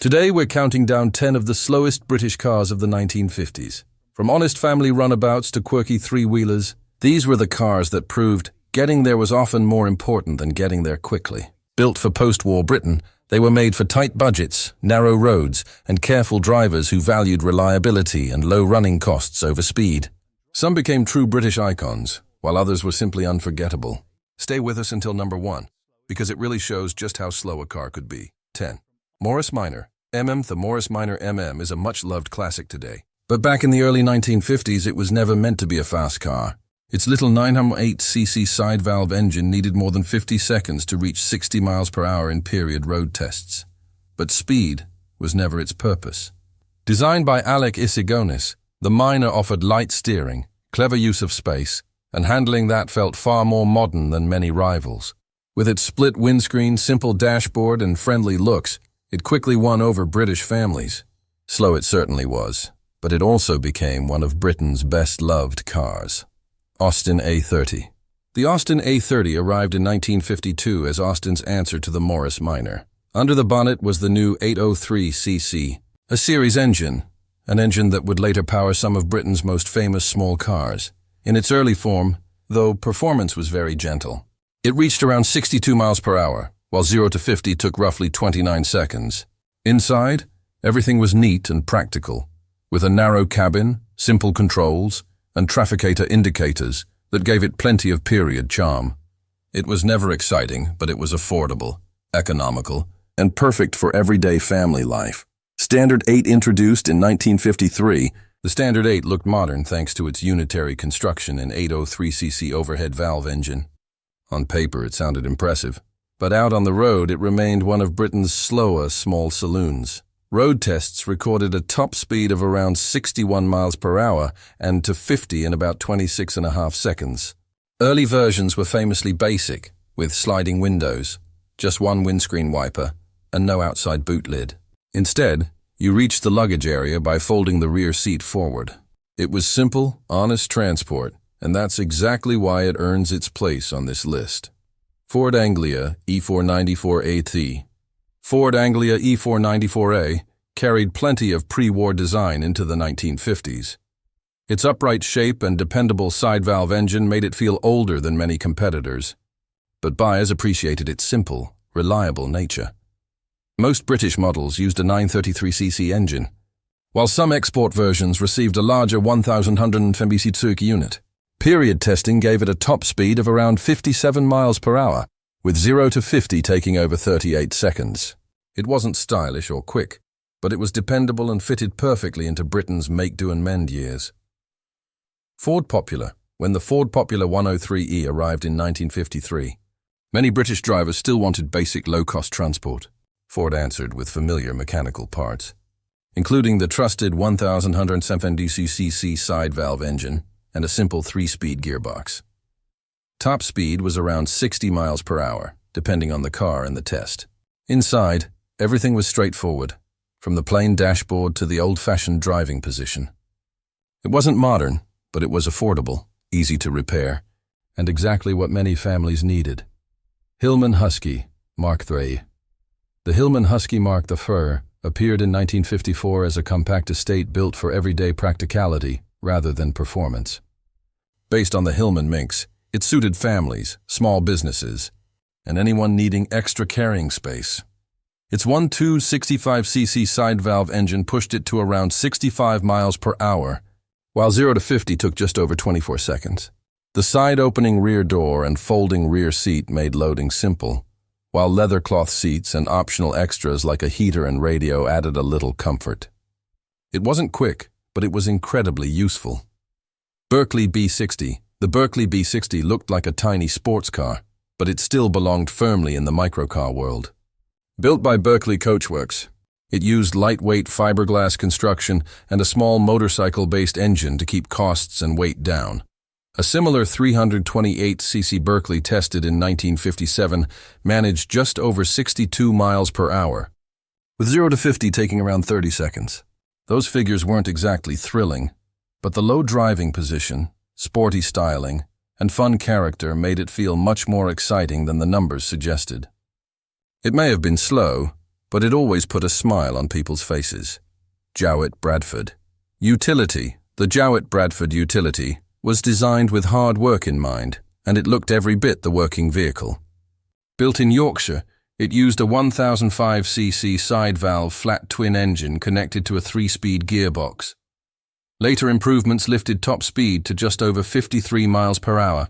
Today we're counting down 10 of the slowest British cars of the 1950s. From honest family runabouts to quirky three-wheelers, these were the cars that proved getting there was often more important than getting there quickly. Built for post-war Britain, they were made for tight budgets, narrow roads, and careful drivers who valued reliability and low running costs over speed. Some became true British icons, while others were simply unforgettable. Stay with us until number 1, because it really shows just how slow a car could be. 10. Morris Minor. The Morris Minor is a much-loved classic today. But back in the early 1950s, it was never meant to be a fast car. Its little 908cc side-valve engine needed more than 50 seconds to reach 60 miles per hour in period road tests. But speed was never its purpose. Designed by Alec Isigonis, the Minor offered light steering, clever use of space, and handling that felt far more modern than many rivals. With its split windscreen, simple dashboard, and friendly looks, it quickly won over British families. Slow it certainly was, but it also became one of Britain's best-loved cars. Austin A30. The Austin A30 arrived in 1952 as Austin's answer to the Morris Minor. Under the bonnet was the new 803cc, a series engine, an engine that would later power some of Britain's most famous small cars. In its early form, though performance was very gentle, it reached around 62 miles per hour, while 0 to 50 took roughly 29 seconds. Inside, everything was neat and practical, with a narrow cabin, simple controls, and trafficator indicators that gave it plenty of period charm. It was never exciting, but it was affordable, economical, and perfect for everyday family life. Standard 8 introduced in 1953, the Standard 8 looked modern thanks to its unitary construction and 803cc overhead valve engine. On paper, it sounded impressive, but out on the road, it remained one of Britain's slower small saloons. Road tests recorded a top speed of around 61 miles per hour and to 50 in about 26.5 seconds. Early versions were famously basic, with sliding windows, just one windscreen wiper, and no outside boot lid. Instead, you reached the luggage area by folding the rear seat forward. It was simple, honest transport, and that's exactly why it earns its place on this list. Ford Anglia E494AT. Ford Anglia E494A carried plenty of pre-war design into the 1950s. Its upright shape and dependable side-valve engine made it feel older than many competitors, but buyers appreciated its simple, reliable nature. Most British models used a 933cc engine, while some export versions received a larger 1150cc unit. Period testing gave it a top speed of around 57 miles per hour, with 0 to 50 taking over 38 seconds. It wasn't stylish or quick, but it was dependable and fitted perfectly into Britain's make-do-and-mend years. Ford Popular. When the Ford Popular 103E arrived in 1953, many British drivers still wanted basic low-cost transport. Ford answered with familiar mechanical parts, including the trusted 1170cc side-valve engine and a simple 3-speed gearbox. Top speed was around 60 miles per hour, depending on the car and the test. Inside, everything was straightforward, from the plain dashboard to the old-fashioned driving position. It wasn't modern, but it was affordable, easy to repair, and exactly what many families needed. Hillman Husky, Mark III. The Hillman Husky Mark I appeared in 1954 as a compact estate built for everyday practicality rather than performance. Based on the Hillman Minx, it suited families, small businesses, and anyone needing extra carrying space. Its 1.265cc side-valve engine pushed it to around 65 miles per hour, while 0 to 50 took just over 24 seconds. The side-opening rear door and folding rear seat made loading simple, while leather cloth seats and optional extras like a heater and radio added a little comfort. It wasn't quick, but it was incredibly useful. Berkeley B60. The Berkeley B60 looked like a tiny sports car, but it still belonged firmly in the microcar world. Built by Berkeley Coachworks, it used lightweight fiberglass construction and a small motorcycle-based engine to keep costs and weight down. A similar 328cc Berkeley tested in 1957 managed just over 62 miles per hour, with 0 to 50 taking around 30 seconds. Those figures weren't exactly thrilling, but the low driving position, sporty styling, and fun character made it feel much more exciting than the numbers suggested. It may have been slow, but it always put a smile on people's faces. Jowett Bradford. Utility. The Jowett Bradford Utility was designed with hard work in mind, and it looked every bit the working vehicle. Built in Yorkshire, it used a 1005cc side-valve flat twin engine connected to a 3-speed gearbox. Later improvements lifted top speed to just over 53 miles per hour,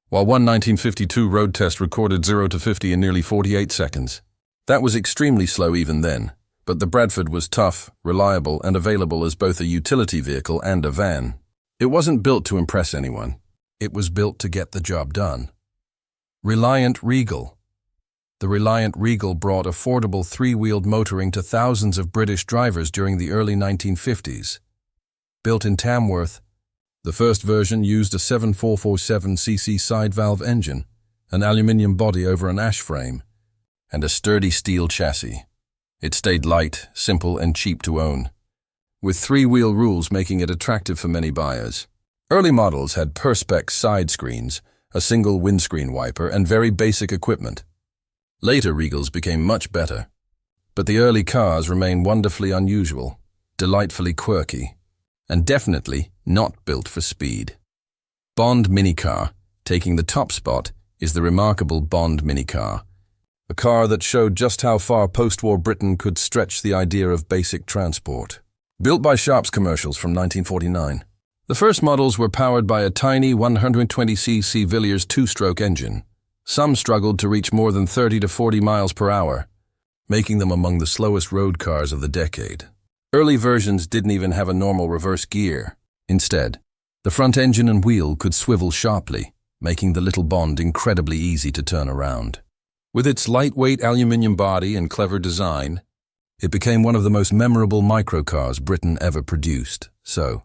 while one 1952 road test recorded 0 to 50 in nearly 48 seconds. That was extremely slow even then, but the Bradford was tough, reliable, and available as both a utility vehicle and a van. It wasn't built to impress anyone. It was built to get the job done. Reliant Regal. The Reliant Regal brought affordable 3-wheeled motoring to thousands of British drivers during the early 1950s. Built in Tamworth, the first version used a 7447cc side-valve engine, an aluminium body over an ash frame, and a sturdy steel chassis. It stayed light, simple, and cheap to own, with 3-wheel rules making it attractive for many buyers. Early models had Perspex side screens, a single windscreen wiper, and very basic equipment. Later Regals became much better, but the early cars remain wonderfully unusual, delightfully quirky, and definitely not built for speed. Bond Minicar, taking the top spot, is the remarkable Bond Minicar, a car that showed just how far post-war Britain could stretch the idea of basic transport. Built by Sharp's Commercials from 1949. The first models were powered by a tiny 120cc Villiers 2-stroke engine. Some struggled to reach more than 30 to 40 miles per hour, making them among the slowest road cars of the decade. Early versions didn't even have a normal reverse gear. Instead, the front engine and wheel could swivel sharply, making the little Bond incredibly easy to turn around. With its lightweight aluminium body and clever design, it became one of the most memorable microcars Britain ever produced. So,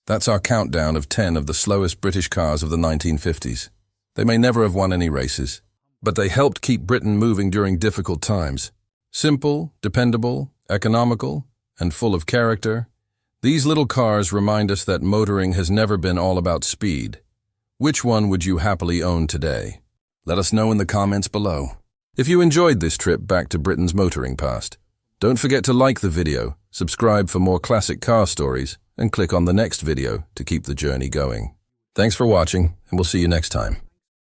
that's our countdown of 10 of the slowest British cars of the 1950s. They may never have won any races, but they helped keep Britain moving during difficult times. Simple, dependable, economical, and full of character, these little cars remind us that motoring has never been all about speed. Which one would you happily own today? Let us know in the comments below. If you enjoyed this trip back to Britain's motoring past, don't forget to like the video, subscribe for more classic car stories, and click on the next video to keep the journey going. Thanks for watching, and we'll see you next time.